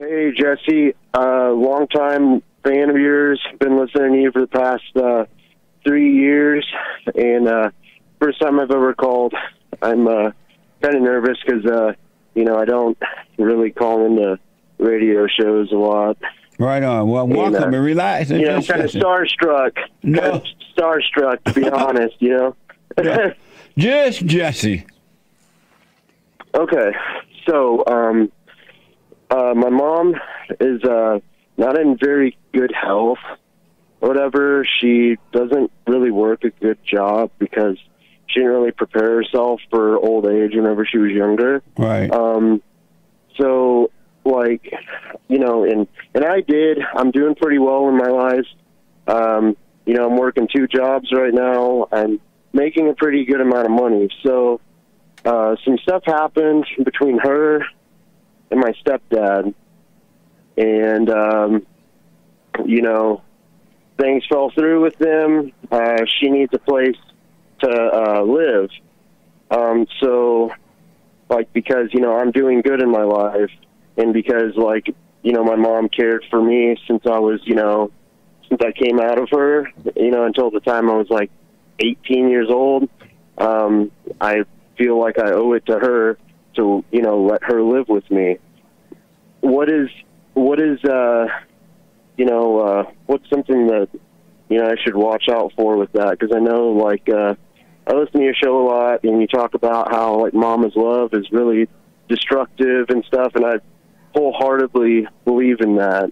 Hey, Jesse. Long time fan of yours. Been listening to you for the past 3 years. And first time I've ever called. I'm kind of nervous because, I don't really call into radio shows a lot. Right on. Well, welcome and relax. I'm kind of starstruck. No. Kind of starstruck, to be honest, Yeah. Just Jesse. Okay. So, my mom is not in very good health or whatever. She doesn't really work a good job because she didn't really prepare herself for old age whenever she was younger. Right. So, and I did. I'm doing pretty well in my life. I'm working 2 jobs right now. I'm making a pretty good amount of money. So, some stuff happened between her and my stepdad. And, things fell through with them. She needs a place to live. Because, I'm doing good in my life, and because, my mom cared for me since I came out of her, until the time I was, 18 years old, I feel like I owe it to her to, let her live with me. What's something that, I should watch out for with that? Because I know, I listen to your show a lot, and you talk about how, mama's love is really destructive and stuff, and I wholeheartedly believe in that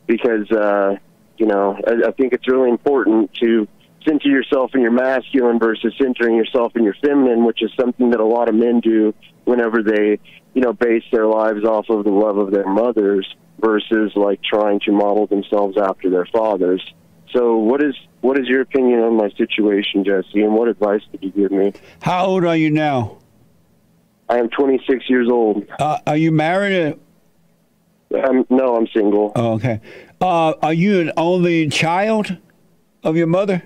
because, I think it's really important to center yourself in your masculine versus centering yourself in your feminine, which is something that a lot of men do whenever they, base their lives off of the love of their mothers versus, trying to model themselves after their fathers. So what is your opinion on my situation, Jesse, and what advice could you give me? How old are you now? I am 26 years old. Are you married? No, I'm single. Oh, okay. Are you an only child of your mother?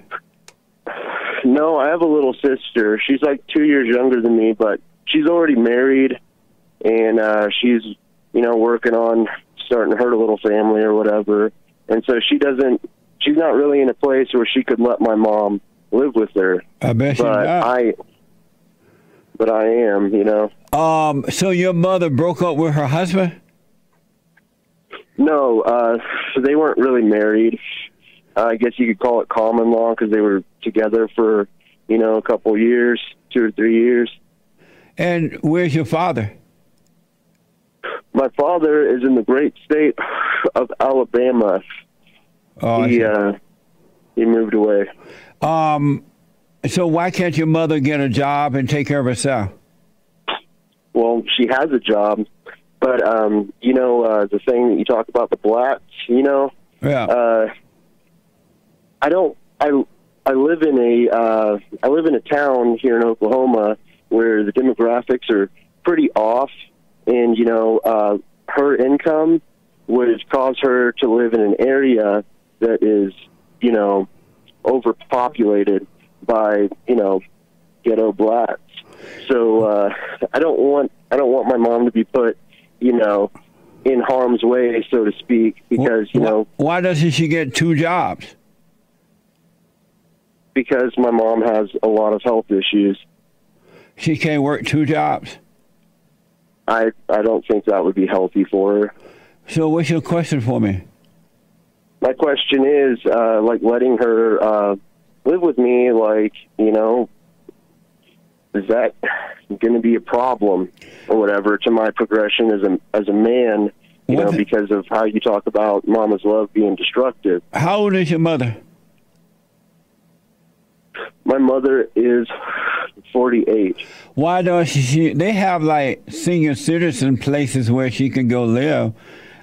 No, I have a little sister. She's 2 years younger than me, but she's already married, and she's, working on starting her little family or whatever. And so she's not really in a place where she could let my mom live with her. I bet she's not. But I am, So your mother broke up with her husband? No, they weren't really married. I guess you could call it common law because they were together for, a couple years, 2 or 3 years. And where's your father? My father is in the great state of Alabama. Oh, he moved away. So why can't your mother get a job and take care of herself? Well, she has a job, but the thing that you talk about, the blacks, Yeah. I live in a town here in Oklahoma where the demographics are pretty off, and her income would cause her to live in an area that is overpopulated by ghetto blacks. So I don't want my mom to be put in harm's way, so to speak, because why doesn't she get 2 jobs? Because my mom has a lot of health issues. She can't work 2 jobs. I don't think that would be healthy for her. So what's your question for me? My question is, letting her live with me, is that going to be a problem or whatever to my progression as a man, because of how you talk about mama's love being destructive? How old is your mother? My mother is 48. Why don't they have senior citizen places where she can go live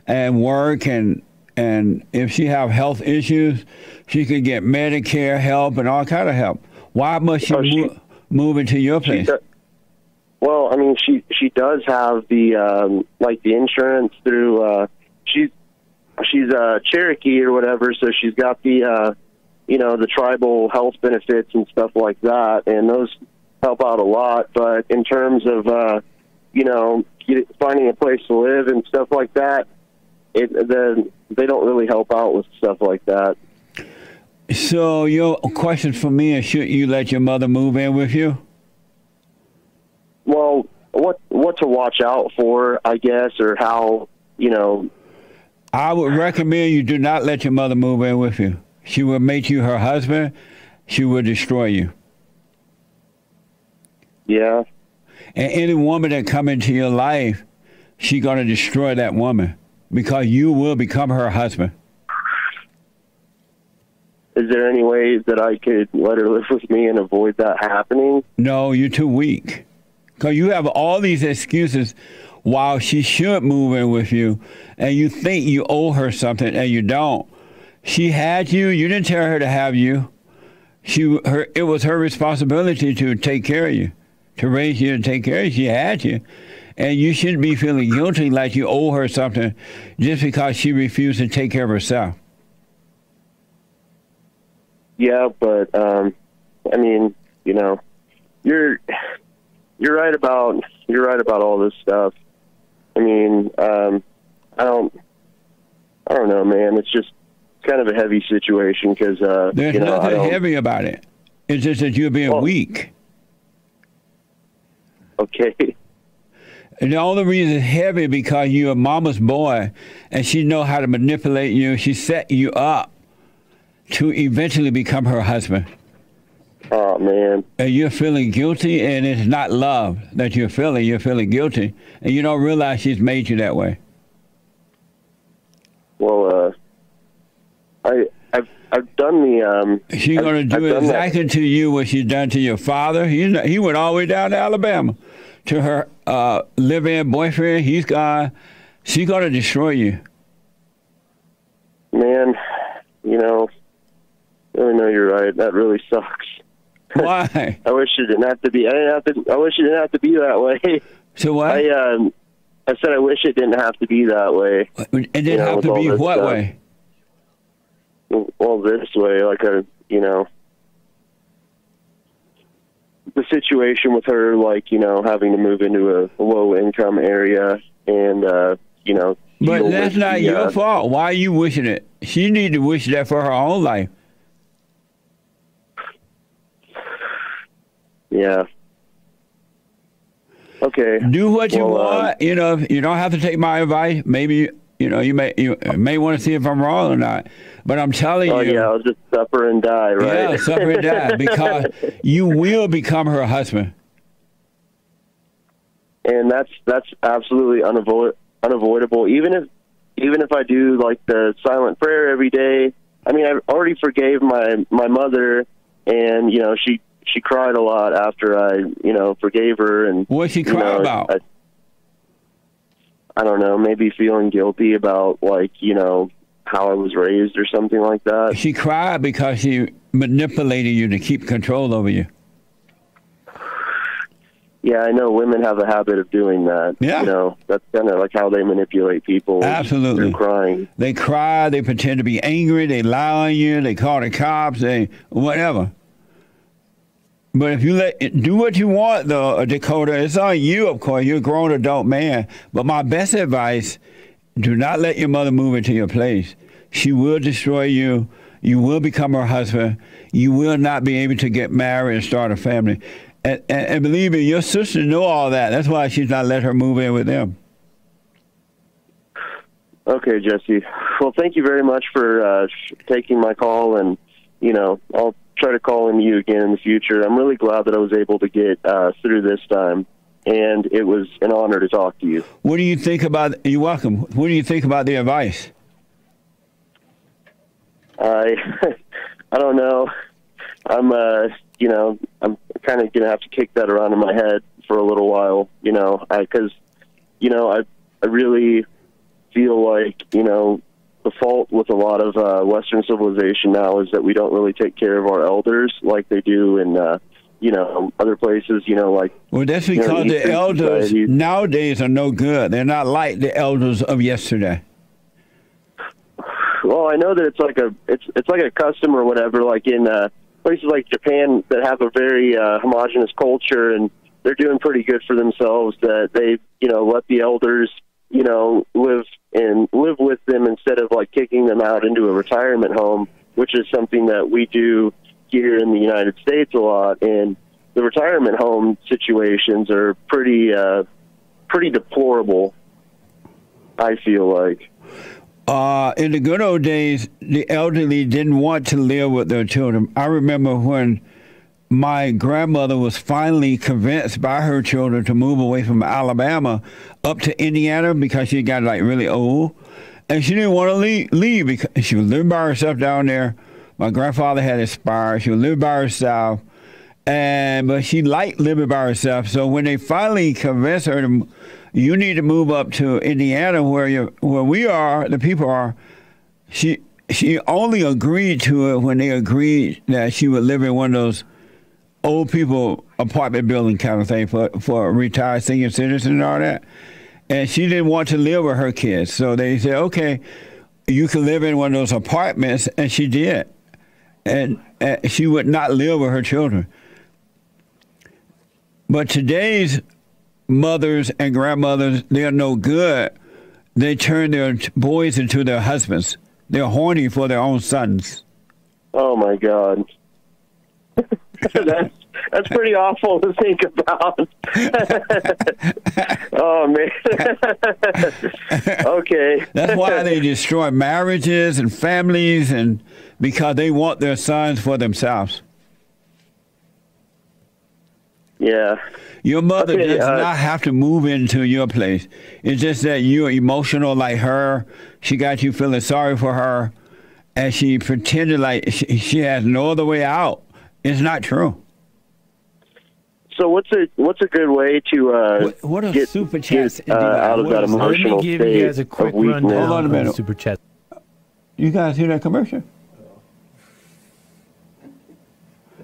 and work, and if she have health issues, she could get Medicare help and all kind of help. Why must she move into your place? Well, I mean, she does have the the insurance through she's Cherokee or whatever, so she's got the the tribal health benefits and stuff like that, and those help out a lot. But in terms of finding a place to live and stuff like that, they don't really help out with stuff like that. So your question for me is, should you let your mother move in with you? Well, what to watch out for, I guess, or how, I would recommend you do not let your mother move in with you. She will make you her husband. She will destroy you. Yeah. And any woman that come into your life, she's going to destroy that woman because you will become her husband. Is there any way that I could let her live with me and avoid that happening? No, you're too weak. Because you have all these excuses while she should move in with you, and you think you owe her something, and you don't. She had you. You didn't tell her to have you. It was her responsibility to take care of you, to raise you and take care of you. She had you. And you shouldn't be feeling guilty like you owe her something just because she refused to take care of herself. Yeah, but I mean, you're right about all this stuff. I mean, I don't know, man. It's just kind of a heavy situation because there's nothing heavy about it. It's just that you're being weak. Okay. And the only reason it's heavy because you're a mama's boy, and she know how to manipulate you. She set you up to eventually become her husband. Oh, man. And you're feeling guilty, and it's not love that you're feeling. You're feeling guilty, and you don't realize she's made you that way. Well, I've done the... She's going to do exactly to you what she's done to your father. He went all the way down to Alabama to her live-in boyfriend. He's gone. She's going to destroy you. Man, I know you're right. That really sucks. Why? I wish it didn't have to be. I wish it didn't have to be that way. So what? I said I wish it didn't have to be that way. It didn't have to be what way? Well, this way, like the situation with her, like having to move into a low-income area, and But that's not your fault. Why are you wishing it? She needs to wish that for her own life. Yeah. Okay. Do what you want. You don't have to take my advice. Maybe you may want to see if I'm wrong or not. But I'm telling you. Oh yeah, I'll just suffer and die, right? Yeah, suffer and die because you will become her husband. And that's absolutely unavoidable. Even if I do like the silent prayer every day. I mean, I already forgave my mother, and she cried a lot after I, forgave her. And what'd she cry about? I don't know, maybe feeling guilty about, how I was raised or something like that. She cried because she manipulated you to keep control over you. Yeah, I know women have a habit of doing that. Yeah. That's kind of like how they manipulate people. Absolutely. Through crying. They cry, they pretend to be angry, they lie on you, they call the cops, they whatever. But if you do what you want, though, Dakota, it's on you, of course. You're a grown adult man. But my best advice, do not let your mother move into your place. She will destroy you. You will become her husband. You will not be able to get married and start a family. And believe me, your sister know all that. That's why she's not let her move in with them. Okay, Jesse. Well, thank you very much for taking my call, and, I'll try to call in you again in the future. I'm really glad that I was able to get through this time, and it was an honor to talk to you. What do you think about? You're welcome. What do you think about the advice? I don't know. I'm I'm kind of gonna have to kick that around in my head for a little while, because I really feel like the fault with a lot of Western civilization now is that we don't really take care of our elders like they do in other places. Well, that's because the elders nowadays are no good. They're not like the elders of yesterday. Well, I know that it's like a custom or whatever, like in places like Japan that have a very homogenous culture, and they're doing pretty good for themselves. That they let the elders live and live with them instead of like kicking them out into a retirement home, which is something that we do here in the United States a lot. And the retirement home situations are pretty deplorable, I feel like. In the good old days, the elderly didn't want to live with their children. I remember when my grandmother was finally convinced by her children to move away from Alabama up to Indiana because she got like really old, and she didn't want to leave because she was living by herself down there. My grandfather had expired. She was living by herself, but she liked living by herself. So when they finally convinced her to, you need to move up to Indiana where we are, the people are, she only agreed to it when they agreed that she would live in one of those old people apartment building kind of thing for retired senior citizens and all that. And she didn't want to live with her kids. So they said, okay, you can live in one of those apartments. And she did. And she would not live with her children. But today's mothers and grandmothers, they're no good. They turn their boys into their husbands. They're horny for their own sons. Oh, my God. That's pretty awful to think about. Oh, man. Okay. That's why they destroy marriages and families, and because they want their sons for themselves. Yeah. Your mother does not have to move into your place. It's just that you're emotional like her. She got you feeling sorry for her, and she pretended like she has no other way out. It's not true. So what's a good way to what are get super chats out of that emotional state? Let me give you guys a quick rundown. Hold on a minute. Super chat. You guys hear that commercial?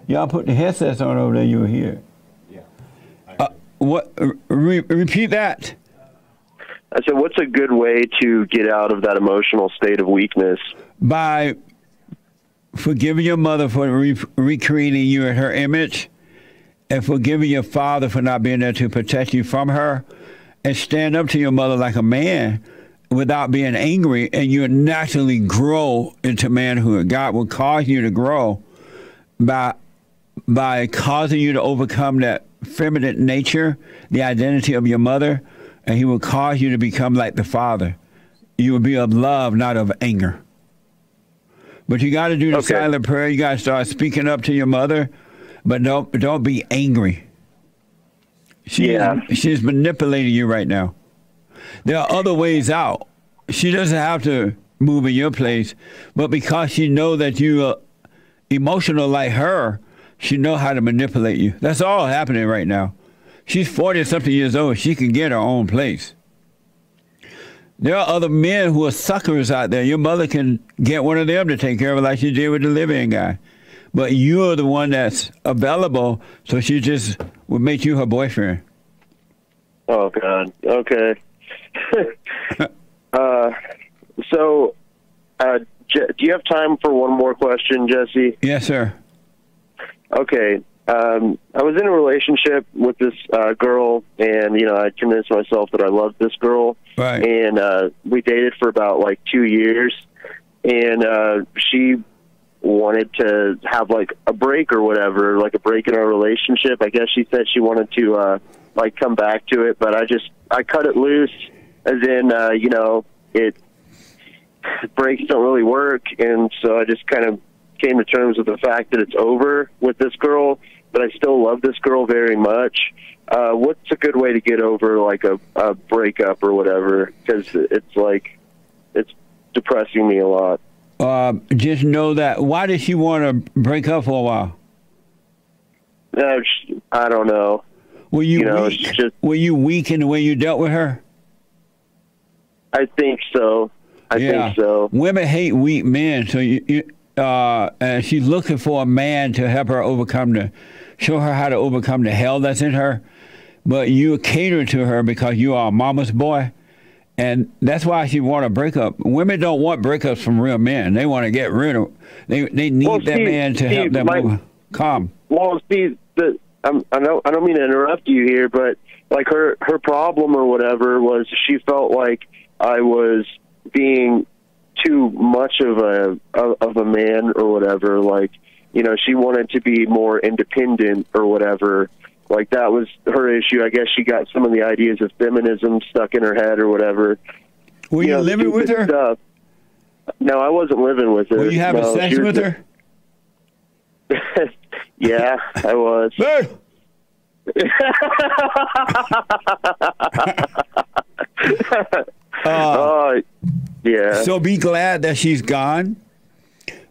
Y'all put the headsets on over there. You were here. Yeah. What? Repeat that. I said, what's a good way to get out of that emotional state of weakness? By forgiving your mother for recreating you in her image, and forgiving your father for not being there to protect you from her, and stand up to your mother like a man without being angry, and you naturally grow into manhood. God will cause you to grow by causing you to overcome that feminine nature, the identity of your mother, and he will cause you to become like the father. You will be of love, not of anger. But you got to do the silent prayer. You got to start speaking up to your mother, but don't be angry. She's manipulating you right now. There are other ways out. She doesn't have to move in your place, but because she knows that you are emotional like her, she knows how to manipulate you. That's all happening right now. She's 40-something years old. She can get her own place. There are other men who are suckers out there. Your mother can get one of them to take care of her like she did with the Libyan guy. But you're the one that's available, so she just would make you her boyfriend. Oh, God. Okay. Do you have time for one more question, Jesse? Yes, sir. Okay. I was in a relationship with this girl, and, I convinced myself that I loved this girl. Right. And we dated for about, 2 years. And she wanted to have, a break or whatever, a break in our relationship. I guess she said she wanted to, come back to it. But I cut it loose, as in, breaks don't really work. And so I just kind of came to terms with the fact that it's over with this girl, but I still love this girl very much. What's a good way to get over a breakup or whatever? Because it's depressing me a lot. Just know that. Why did she want to break up for a while? I don't know. Were you weak in the way you dealt with her? I think so. I think so. Women hate weak men, so and she's looking for a man to help her show her how to overcome the hell that's in her. But you cater to her because you are a mama's boy, and that's why she want a breakup. Women don't want breakups from real men. They want to get rid of. They need that man to help them calm. Well, Steve, I don't mean to interrupt you here, but her problem or whatever was she felt like I was being too much of a man or whatever. Like, you know, she wanted to be more independent or whatever. Like, that was her issue. I guess she got some of the ideas of feminism stuck in her head or whatever. Were you living with her? Stuff. No, I wasn't living with her. Were you having sex with her? Yeah, I was. Yeah. So be glad that she's gone,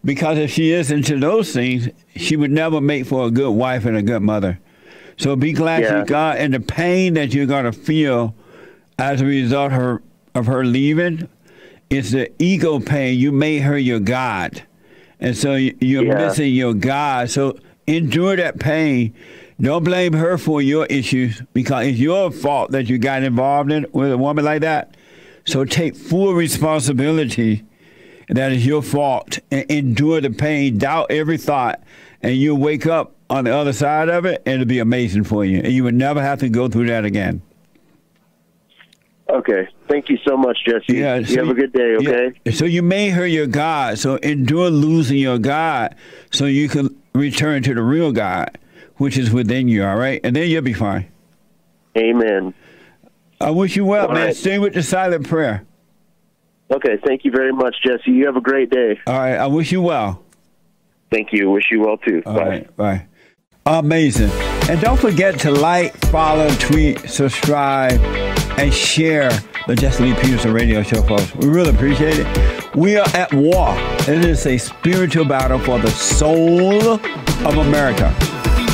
because if she is into those things, she would never make for a good wife and a good mother. So be glad she's gone, and the pain that you're going to feel as a result of her leaving is the ego pain. You made her your God, and so you're missing your God. So endure that pain. Don't blame her for your issues, because it's your fault that you got involved in with a woman like that. So take full responsibility. That is your fault. And endure the pain. Doubt every thought. And you'll wake up on the other side of it, and it'll be amazing for you. And you would never have to go through that again. Okay. Thank you so much, Jesse. Yeah, you have a good day, okay? Yeah. So you made her your God. So endure losing your God so you can return to the real God, which is within you, all right? And then you'll be fine. Amen. I wish you well, all man. Right. Stay with the silent prayer. Okay, thank you very much, Jesse. You have a great day. All right, I wish you well. Thank you. Wish you well, too. All Bye. right, bye. Amazing. And don't forget to like, follow, tweet, subscribe, and share the Jesse Lee Peterson radio show, folks. We really appreciate it. We are at war. It is a spiritual battle for the soul of America.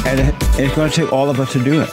And it's going to take all of us to do it.